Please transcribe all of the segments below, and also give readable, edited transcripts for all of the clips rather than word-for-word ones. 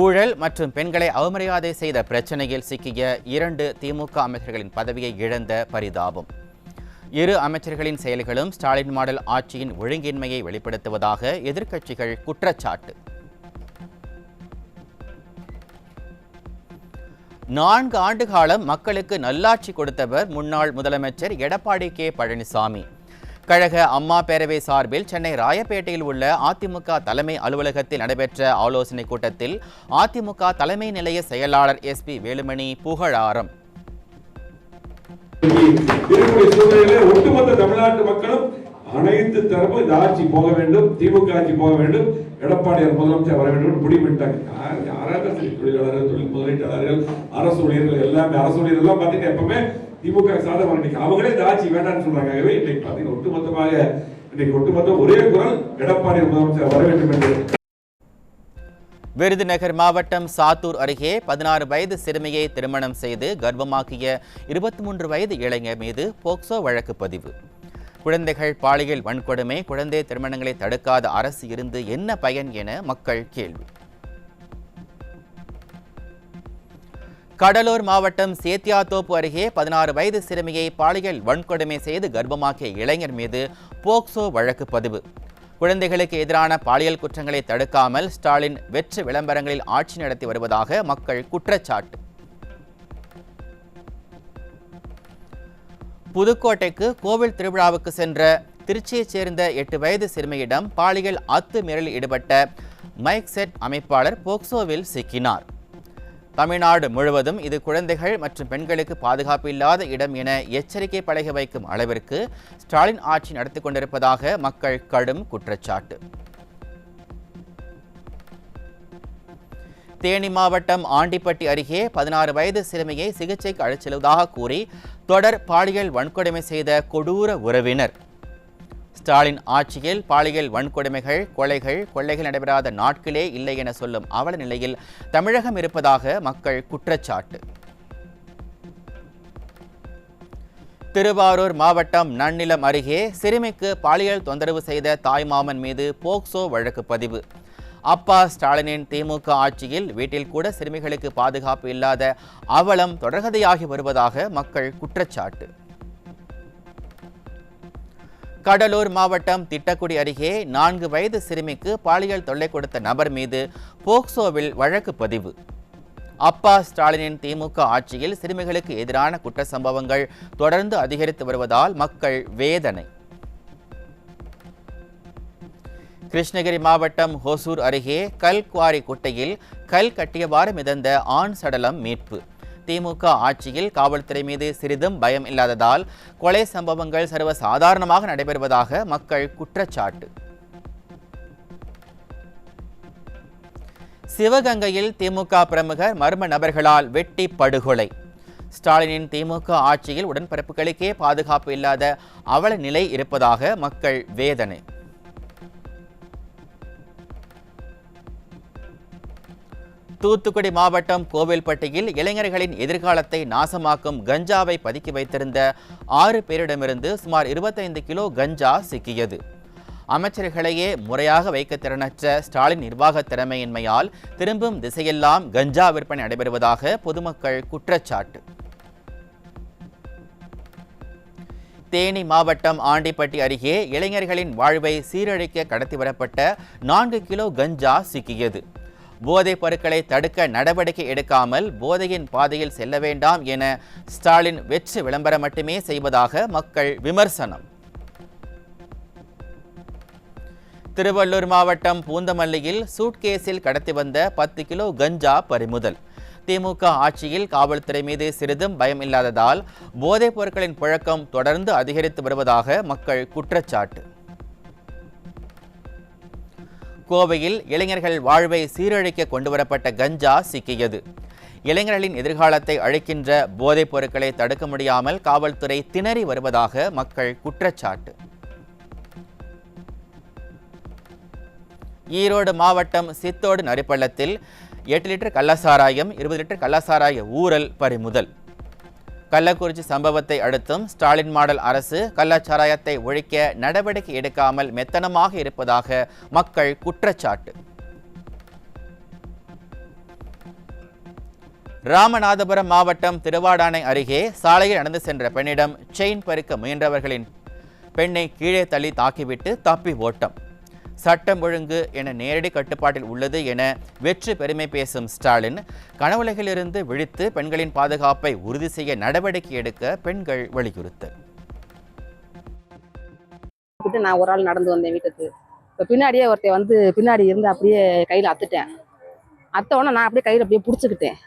ஊழல் மற்றும் பெண்களை அவமரியாதை செய்த பிரச்சனையில் சிக்கிய 2 திமுக அமைச்சர்களின் பதவியை இழந்த பரிதாபம். இரு அமைச்சர்களின் செயல்களும் ஸ்டாலின் மாடல் ஆட்சியின் ஒழுங்கின்மையை வெளிப்படுத்துவதாக எதிர்க்கட்சிகள் குற்றச்சாட்டு. 4 ஆண்டு காலம் மக்களுக்கு நல்லாட்சி கொடுத்தவர் முன்னாள் முதலமைச்சர் எடப்பாடி கே. பழனிசாமி. கழக அம்மா பேரவை சார்பில் சென்னை ராயப்பேட்டையில் உள்ள அதிமுக தலைமை அலுவலகத்தில் நடைபெற்ற ஆலோசனைக் கூட்டத்தில் அதிமுக தலைமை நிலைய செயலாளர் SP வேலுமணி புகழாரம். ஒட்டுமொத்த தமிழ்நாட்டு மக்களும் அனைத்து தரப்பும் இந்த ஆட்சி போக வேண்டும், திமுக ஆட்சி போக வேண்டும், எடப்பாடியார் முதலமைச்சர் வர வேண்டும் முடிவிட்டாங்க. யாராக சரி, தொழிலாளர்கள், தொழில் முதலீட்டாளர்கள், அரசு ஊழியர்கள் எல்லாமே, அரசு ஊழியர்கள் எல்லாம் பாத்தீங்கன்னா எப்பவுமே திமுக சாதகம் இன்னைக்கு அவங்களே இந்த ஆட்சி வேண்டாம்னு சொல்றாங்க. இன்னைக்கு பாத்தீங்கன்னா ஒட்டுமொத்த ஒரே குரல் எடப்பாடியார் முதலமைச்சர் வர வேண்டும் என்று. விருதுநகர் மாவட்டம் சாத்தூர் அருகே 16 வயது சிறுமியை திருமணம் செய்து கர்ப்பமாக்கிய 23 வயது இளைஞர் மீது போக்சோ வழக்கு பதிவு. குழந்தைகள் பாலியல் வன்கொடுமை, குழந்தை திருமணங்களை தடுக்காத அரசு இருந்து என்ன பயன் என மக்கள் கேள்வி. கடலூர் மாவட்டம் சேத்தியாத்தோப்பு அருகே 16 வயது சிறுமியை பாலியல் வன்கொடுமை செய்து கர்ப்பமாக்கிய இளைஞர் மீது போக்சோ வழக்கு பதிவு. குழந்தைகளுக்கு எதிரான பாலியல் குற்றங்களை தடுக்காமல் ஸ்டாலின் வெற்று விளம்பரங்களில் ஆட்சி நடத்தி வருவதாக மக்கள் குற்றச்சாட்டு. புதுக்கோட்டைக்கு கோவில் திருவிழாவுக்கு சென்ற திருச்சியைச் சேர்ந்த 8 வயது சிறுமியிடம் பாலியல் அத்துமீறலில் ஈடுபட்ட மைக் செட் அமைப்பாளர் போக்சோவில் சிக்கினார். தமிழ்நாடு முழுவதும் இது குழந்தைகள் மற்றும் பெண்களுக்கு பாதுகாப்பு இல்லாத இடம் என எச்சரிக்கை பலகை வைக்கும் அளவிற்கு ஸ்டாலின் ஆட்சி நடத்தி கொண்டிருப்பதாக மக்கள் கடும் குற்றச்சாட்டு. தேனி மாவட்டம் ஆண்டிப்பட்டி அருகே 16 வயது சிறுமியை சிகிச்சைக்கு அழைத்து செல்வதாக கூறி தொடர் பாலியல் வன்கொடுமை செய்த கொடூர உறவினர். ஸ்டாலின் ஆட்சியில் பாலியல் வன்கொடுமைகள், கொலைகள், கொள்ளைகள் நடைபெறாத நாட்களே இல்லை என சொல்லும் அவல நிலையில் தமிழகம் இருப்பதாக மக்கள் குற்றச்சாட்டு. திருவாரூர் மாவட்டம் நன்னிலம் அருகே சிறுமிக்கு பாலியல் தொந்தரவு செய்த தாய்மாமன் மீது போக்சோ வழக்கு பதிவு. அப்பா ஸ்டாலினின் திமுக ஆட்சியில் வீட்டில் கூட சிறுமிகளுக்கு பாதுகாப்பு இல்லாத அவலம் தொடர்கதையாகி வருவதாக மக்கள் குற்றச்சாட்டு. கடலூர் மாவட்டம் திட்டக்குடி அருகே 4 வயது சிறுமிக்கு பாலியல் தொல்லை கொடுத்த நபர் மீது போக்சோவில் வழக்கு பதிவு. அப்பா ஸ்டாலினின் திமுக ஆட்சியில் சிறுமிகளுக்கு எதிரான குற்ற சம்பவங்கள் தொடர்ந்து அதிகரித்து வருவதால் மக்கள் வேதனை. கிருஷ்ணகிரி மாவட்டம் ஹோசூர் அருகே கல்குவாரி குட்டையில் கல் கட்டியவாறு மிதந்த ஆண் சடலம் மீட்பு. திமுக ஆட்சியில் காவல்துறை மீது சிறிதும் பயம் இல்லாததால் கொலை சம்பவங்கள் சர்வசாதாரணமாக நடைபெறுவதாக மக்கள் குற்றச்சாட்டு. சிவகங்கையில் திமுக பிரமுகர் மர்ம நபர்களால் வெட்டி படுகொலை. ஸ்டாலினின் திமுக ஆட்சியில் உடன்பிறப்புகளுக்கே பாதுகாப்பு இல்லாத அவல நிலை இருப்பதாக மக்கள் வேதனை. தூத்துக்குடி மாவட்டம் கோவில்பட்டியில் இளைஞர்களின் எதிர்காலத்தை நாசமாக்கும் கஞ்சாவை பதுக்கி வைத்திருந்த 6 பேரிடமிருந்து சுமார் 25 கிலோ கஞ்சா சிக்கியது. அமைச்சர்களையே முறையாக வைக்க திறனற்ற ஸ்டாலின் நிர்வாக திறமையின்மையால் திரும்பும் திசையெல்லாம் கஞ்சா விற்பனை நடைபெறுவதாக பொதுமக்கள் குற்றச்சாட்டு. தேனி மாவட்டம் ஆண்டிப்பட்டி அருகே இளைஞர்களின் வாழ்வை சீரழிக்க கடத்தி வரப்பட்ட 4 கிலோ கஞ்சா சிக்கியது. போதைப் பொருட்களை தடுக்க நடவடிக்கை எடுக்காமல் போதையின் பாதையில் செல்ல வேண்டாம் என ஸ்டாலின் வெற்று விளம்பரம் மட்டுமே செய்வதாக மக்கள் விமர்சனம். திருவள்ளூர் மாவட்டம் பூந்தமல்லியில் சூட்கேஸில் கடத்தி வந்த 10 கிலோ கஞ்சா பறிமுதல். திமுக ஆட்சியில் காவல்துறை மீது சிறிதும் பயம் இல்லாததால் போதைப் பொருட்களின் புழக்கம் தொடர்ந்து அதிகரித்து வருவதாக மக்கள் குற்றச்சாட்டு. கோவையில் இளைஞர்கள் வாழ்வை சீரழிக்க கொண்டுவரப்பட்ட கஞ்சா சிக்கியது. இளைஞர்களின் எதிர்காலத்தை அழிக்கின்ற போதைப் பொருட்களை தடுக்க முடியாமல் காவல்துறை திணறி வருவதாக மக்கள் குற்றச்சாட்டு. ஈரோடு மாவட்டம் சித்தோடு நரிப்பள்ளத்தில் 8 லிட்டர் கள்ளசாராயம், 20 லிட்டர் கள்ளசாராய ஊறல் பறிமுதல். கள்ளக்குறிச்சி சம்பவத்தை அடுத்தும் ஸ்டாலின் மாடல் அரசு கள்ளச்சாராயத்தை ஒழிக்க நடவடிக்கை எடுக்காமல் மெத்தனமாக இருப்பதாக மக்கள் குற்றச்சாட்டு. ராமநாதபுரம் மாவட்டம் திருவாடானை அருகே சாலையில் நடந்து சென்ற பெண்ணிடம் செயின் பறிக்க முயன்றவர்களின் பெண்ணை கீழே தள்ளி தாக்கிவிட்டு தப்பி ஓட்டம். சட்டம் ஒழுங்கு என நேரடி கட்டுப்பாட்டில் உள்ளது என வெற்றி பெருமை பேசும் ஸ்டாலின், கனவுலகிலிருந்து விழித்து பெண்களின் பாதுகாப்பை உறுதி செய்ய நடவடிக்கை எடுக்க பெண்கள் வலியுறுத்தல். நான் ஒரு ஆள் நடந்து வந்தேன் வீட்டுக்கு. இப்போ பின்னாடியே ஒருத்தர் வந்து பின்னாடி இருந்து அப்படியே கையில் அத்துட்டேன். அத்த உடனே நான் அப்படியே கையில் அப்படியே பிடிச்சிக்கிட்டேன்.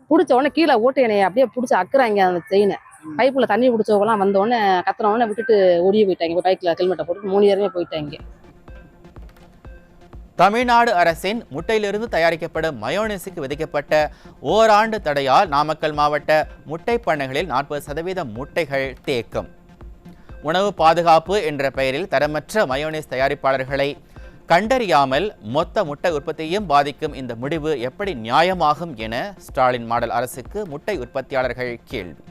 பிடிச்ச உடனே கீழே ஓட்டு என்னை அப்படியே பிடிச்சி அக்குறாங்க. அந்த செயினை பைப்பில் தண்ணி பிடிச்சவங்களாம் வந்தோடனே கத்துறவொடனே விட்டுட்டு ஓடியே போயிட்டாங்க. பைக்கில் ஹெல்மெட்டை போட்டு 3 பேருமே போயிட்டாங்க. தமிழ்நாடு அரசின் முட்டையிலிருந்து தயாரிக்கப்படும் மயோனீஸுக்கு விதிக்கப்பட்ட ஓராண்டு தடையால் நாமக்கல் மாவட்ட முட்டை பண்ணைகளில் 40% முட்டைகள் தேக்கம். உணவு பாதுகாப்பு என்ற பெயரில் தரமற்ற மயோனீஸ் தயாரிப்பாளர்களை கண்டறியாமல் மொத்த முட்டை உற்பத்தியையும் பாதிக்கும் இந்த முடிவு எப்படி நியாயமாகும் என ஸ்டாலின் மாடல் அரசுக்கு முட்டை உற்பத்தியாளர்கள் கேள்வி.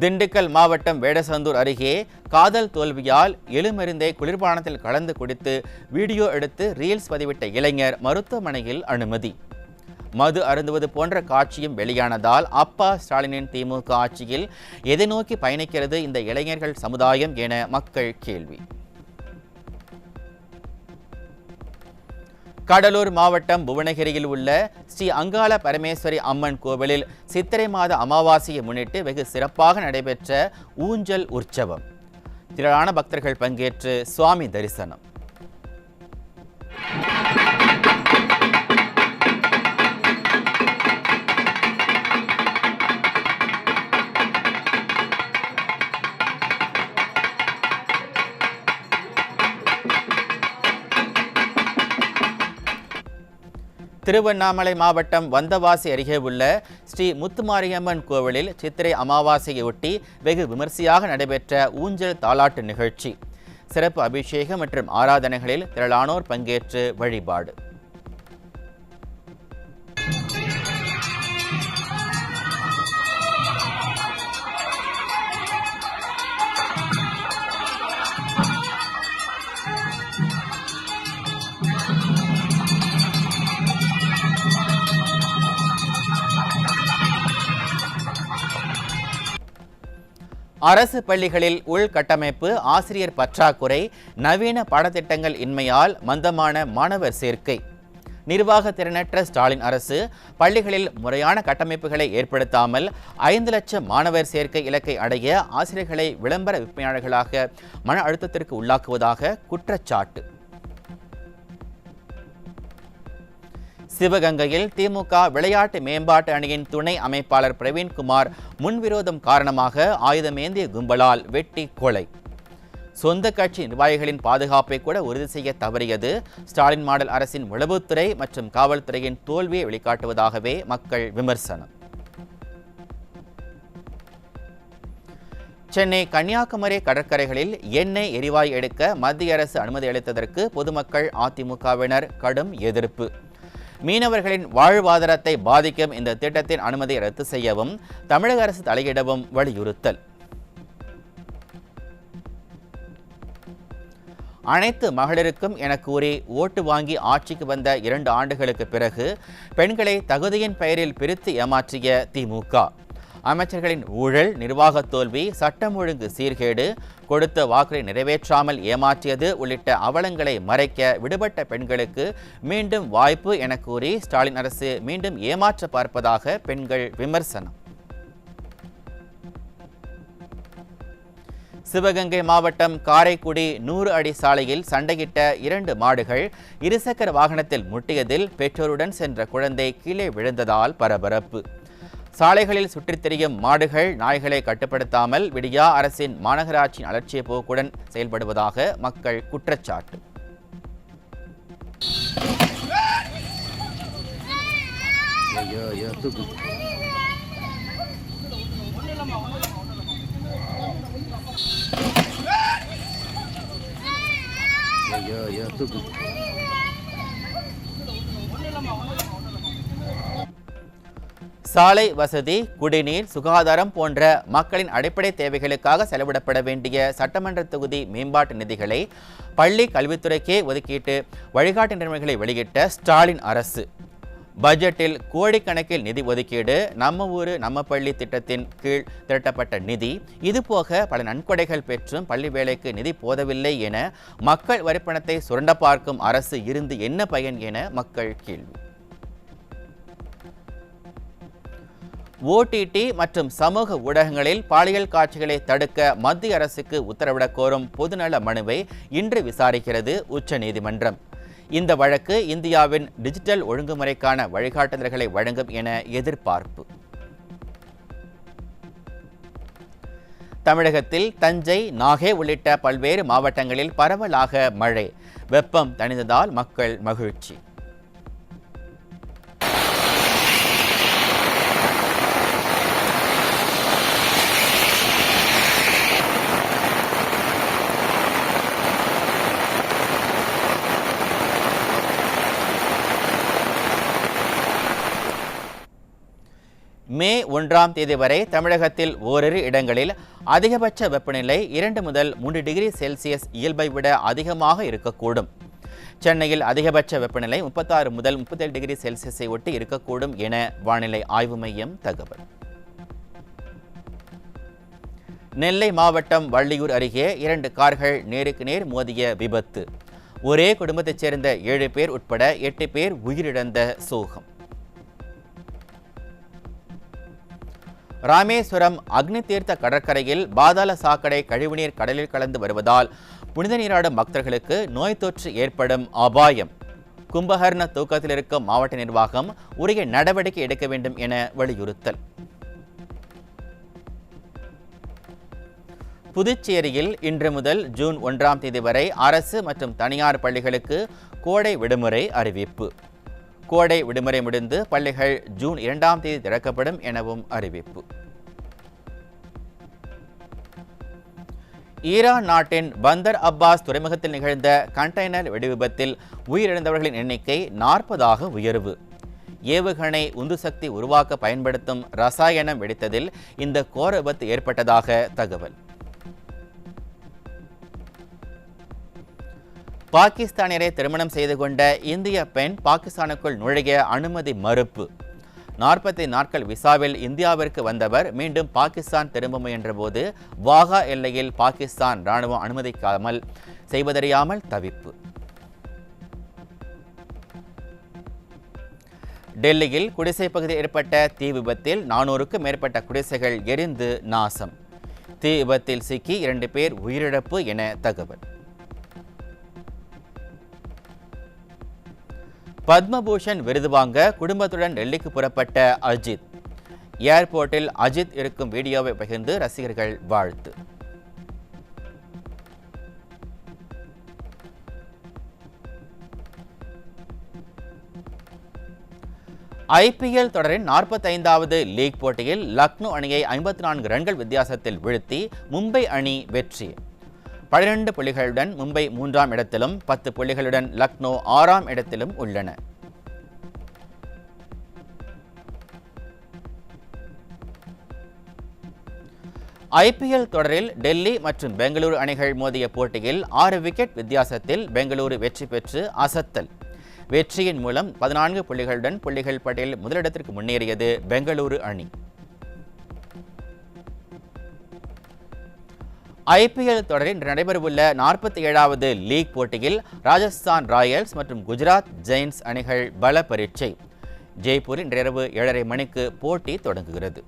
திண்டுக்கல் மாவட்டம் வேடசந்தூர் அருகே காதல் தோல்வியால் எலுமருந்தை குளிர்பானத்தில் கலந்து குடித்து வீடியோ எடுத்து ரீல்ஸ் பதிவிட்ட இளைஞர் மருத்துவமனையில் அனுமதி. மது அருந்துவது போன்ற காட்சியும் வெளியானதால் அப்பா ஸ்டாலினின் திமுக ஆட்சியில் எதை நோக்கி பயணிக்கிறது இந்த இளைஞர்கள் சமுதாயம் என மக்கள் கேள்வி. கடலூர் மாவட்டம் புவனகிரியில் உள்ள ஸ்ரீ அங்காள பரமேஸ்வரி அம்மன் கோவிலில் சித்திரை மாத அமாவாசையை முன்னிட்டு வெகு சிறப்பாக நடைபெற்ற ஊஞ்சல் உற்சவம். திரளான பக்தர்கள் பங்கேற்று சுவாமி தரிசனம். திருவண்ணாமலை மாவட்டம் வந்தவாசி அருகே உள்ள ஸ்ரீ முத்துமாரியம்மன் கோவிலில் சித்திரை அமாவாசையொட்டி வெகு விமர்சையாக நடைபெற்ற ஊஞ்சல் தாலாட்டு நிகழ்ச்சி. சிறப்பு அபிஷேகம் மற்றும் ஆராதனைகளில் திரளானோர் பங்கேற்று வழிபாடு. அரசு பள்ளிகளில் உள்கட்டமைப்பு, ஆசிரியர் பற்றாக்குறை, நவீன பாடத்திட்டங்கள் இன்மையால் மந்தமான மாணவர் சேர்க்கை. நிர்வாக திறனற்ற ஸ்டாலின் அரசு பள்ளிகளில் முறையான கட்டமைப்புகளை ஏற்படுத்தாமல் 5 லட்சம் மாணவர் சேர்க்கை இலக்கை அடைய ஆசிரியர்களை விளம்பர விற்பனையாளர்களாக மன அழுத்தத்திற்கு உள்ளாக்குவதாக குற்றச்சாட்டு. சிவகங்கையில் திமுக விளையாட்டு மேம்பாட்டு அணியின் துணை அமைப்பாளர் பிரவீன்குமார் முன்விரோதம் காரணமாக ஆயுதமேந்திய கும்பலால் வெட்டி கொலை. சொந்த கட்சி நிர்வாகிகளின் பாதுகாப்பை கூட உறுதி செய்ய தவறியது ஸ்டாலின் மாடல் அரசின் உளவுத்துறை மற்றும் காவல்துறையின் தோல்வியை வெளிக்காட்டுவதாகவே மக்கள் விமர்சனம். சென்னை கன்னியாகுமரி கடற்கரைகளில் எண்ணெய் எரிவாயு எடுக்க மத்திய அரசு அனுமதி அளித்ததற்கு பொதுமக்கள் அதிமுகவினர் கடும் எதிர்ப்பு. மீனவர்களின் வாழ்வாதாரத்தை பாதிக்கும் இந்த திட்டத்தின் அனுமதியை ரத்து செய்யவும் தமிழக அரசு தலையிடவும் வலியுறுத்தல். அனைத்து மகளிருக்கும் என கூறி ஓட்டு வாங்கி ஆட்சிக்கு வந்த 2 ஆண்டுகளுக்கு பிறகு பெண்களை தகுதியின் பெயரில் பிரித்து ஏமாற்றிய திமுக. அமைச்சர்களின் ஊழல், நிர்வாக தோல்வி, சட்டம் ஒழுங்கு சீர்கேடு, கொடுத்த வாக்குகளை நிறைவேற்றாமல் ஏமாற்றியது உள்ளிட்ட அவலங்களை மறைக்க விடுபட்ட பெண்களுக்கு மீண்டும் வாய்ப்பு என கூறி ஸ்டாலின் அரசு மீண்டும் ஏமாற்ற பார்ப்பதாக பெண்கள் விமர்சனம். சிவகங்கை மாவட்டம் காரைக்குடி 100 அடி சாலையில் சண்டையிட்ட 2 மாடுகள் இருசக்கர வாகனத்தில் முட்டியதில் பெற்றோருடன் சென்ற குழந்தை கீழே விழுந்ததால் பரபரப்பு. சாலைகளில் சுற்றித் திரியும் மாடுகள், நாய்களை கட்டுப்படுத்தாமல் விடியா அரசின் மாநகராட்சியின் அலட்சிய போக்குடன் செயல்படுவதாக மக்கள் குற்றச்சாட்டு. சாலை வசதி, குடிநீர், சுகாதாரம் போன்ற மக்களின் அடிப்படை தேவைகளுக்காக செலவிடப்பட வேண்டிய சட்டமன்ற தொகுதி மேம்பாட்டு நிதிகளை பள்ளி கல்வித்துறைக்கே ஒதுக்கிட்டு வழிகாட்டு நெறிமுறைகளை வெளியிட்ட ஸ்டாலின் அரசு பட்ஜெட்டில் கோடிக்கணக்கில் நிதி ஒதுக்கீடு. நம்ம ஊரு நம்ம பள்ளி திட்டத்தின் கீழ் திரட்டப்பட்ட நிதி, இதுபோக பல நன்கொடைகள் பெற்றும் பள்ளி வேலைக்கு நிதி போதவில்லை என மக்கள் வரிப்பணத்தை சுரண்ட பார்க்கும் அரசு இருந்து என்ன பயன் என மக்கள் கேள்வி. ஓடிடி மற்றும் சமூக ஊடகங்களில் பாலியல் காட்சிகளை தடுக்க மத்திய அரசுக்கு உத்தரவிடக் கோரும் பொதுநல மனுவை இன்று விசாரிக்கிறது உச்சநீதிமன்றம். இந்த வழக்கு இந்தியாவின் டிஜிட்டல் ஒழுங்குமுறைக்கான வழிகாட்டுதல்களை வழங்கும் என எதிர்பார்ப்பு. தமிழகத்தில் தஞ்சை, நாகை உள்ளிட்ட பல்வேறு மாவட்டங்களில் பரவலாக மழை. வெப்பம் தணிந்ததால் மக்கள் மகிழ்ச்சி. மே 1ஆம் தேதி வரை தமிழகத்தில் ஓரிரு இடங்களில் அதிகபட்ச வெப்பநிலை 2 முதல் 3 டிகிரி செல்சியஸ் இயல்பை விட அதிகமாக இருக்கக்கூடும். சென்னையில் அதிகபட்ச வெப்பநிலை 36 முதல் 37 டிகிரி செல்சியஸை ஒட்டி இருக்கக்கூடும் என வானிலை ஆய்வு மையம் தகவல். நெல்லை மாவட்டம் வள்ளியூர் அருகே 2 கார்கள் நேருக்கு நேர் மோதிய விபத்து. ஒரே குடும்பத்தைச் சேர்ந்த 7 பேர் உட்பட 8 பேர் உயிரிழந்த சோகம். ராமேஸ்வரம் அக்னி தீர்த்த கடற்கரையில் பாதாள சாக்கடை கழிவுநீர் கடலில் கலந்து வருவதால் புனித நீராடும் பக்தர்களுக்கு நோய் தொற்று ஏற்படும் அபாயம். கும்பகர்ண தூக்கத்தில் இருக்கும் மாவட்ட நிர்வாகம் உரிய நடவடிக்கை எடுக்க வேண்டும் என வலியுறுத்தல். புதுச்சேரியில் இன்று முதல் ஜூன் 1ஆம் தேதி வரை அரசு மற்றும் தனியார் பள்ளிகளுக்கு கோடை விடுமுறை அறிவிப்பு. கோடை விடுமுறை முடிந்து பள்ளிகள் ஜூன் 2ஆம் தேதி திறக்கப்படும் எனவும் அறிவிப்பு. ஈரான் நாட்டின் பந்தர் அப்பாஸ் துறைமுகத்தில் நிகழ்ந்த கண்டெய்னர் வெடிவிபத்தில் உயிரிழந்தவர்களின் எண்ணிக்கை 40ஆக உயர்வு. ஏவுகணை உந்து சக்தி உருவாக்க பயன்படுத்தும் ரசாயனம் வெடித்ததில் இந்த கோர விபத்து ஏற்பட்டதாக தகவல். பாகிஸ்தானியரை திருமணம் செய்து கொண்ட இந்திய பெண் பாகிஸ்தானுக்குள் நுழைய அனுமதி மறுப்பு. 40 நாட்கள் விசாவில் இந்தியாவிற்கு வந்தவர் மீண்டும் பாகிஸ்தான் திரும்ப முயன்றபோது வாகா எல்லையில் பாகிஸ்தான் ராணுவம் அனுமதிக்காமல் செய்வதறியாமல் தவிப்பு. டெல்லியில் குடிசை பகுதியில் ஏற்பட்ட தீ விபத்தில் 400க்கும் மேற்பட்ட குடிசைகள் எரிந்து நாசம். தீ விபத்தில் சிக்கி 2 பேர் உயிரிழப்பு என தகவல். பத்மபூஷன் விருது வாங்க குடும்பத்துடன் டெல்லிக்கு புறப்பட்ட அஜித். ஏர்போர்ட்டில் அஜித் இருக்கும் வீடியோவை பகிர்ந்து ரசிகர்கள் வாழ்த்து. ஐபிஎல் தொடரின் 45வது லீக் போட்டியில் லக்னோ அணியை 54 ரன்கள் வித்தியாசத்தில் வீழ்த்தி மும்பை அணி வெற்றி. 12 புள்ளிகளுடன் மும்பை 3ஆம் இடத்திலும் 10 புள்ளிகளுடன் லக்னோ 6ஆம் இடத்திலும் உள்ளன. ஐபிஎல் தொடரில் டெல்லி மற்றும் பெங்களூரு அணிகள் மோதிய போட்டியில் 6 விக்கெட் வித்தியாசத்தில் பெங்களூரு வெற்றி பெற்று அசத்தல். வெற்றியின் மூலம் 14 புள்ளிகளுடன் புள்ளிகள் பட்டியலில் முதலிடத்திற்கு முன்னேறியது பெங்களூரு அணி. ஐபிஎல் தொடரில் இன்று நடைபெறவுள்ள 47வது லீக் போட்டியில் ராஜஸ்தான் ராயல்ஸ் மற்றும் குஜராத் ஜெயின்ஸ் அணிகள் பல பரீட்சை. ஜெய்ப்பூரில் இன்றிரவு 7:30 மணிக்கு போட்டி தொடங்குகிறது.